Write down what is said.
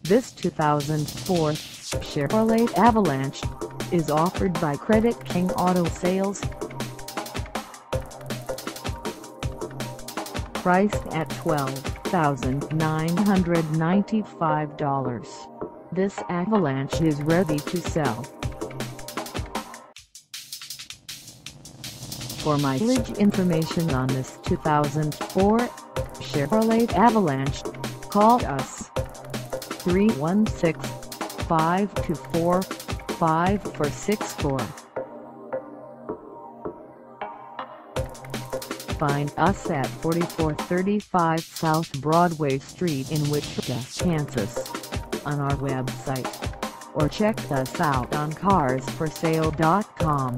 This 2004 Chevrolet Avalanche is offered by Credit King Auto Sales. Priced at $12,995, this Avalanche is ready to sell. For mileage information on this 2004 Chevrolet Avalanche, call us 316-524-5464. Find us at 4435 South Broadway Street in Wichita, Kansas, on our website, or check us out on carsforsale.com.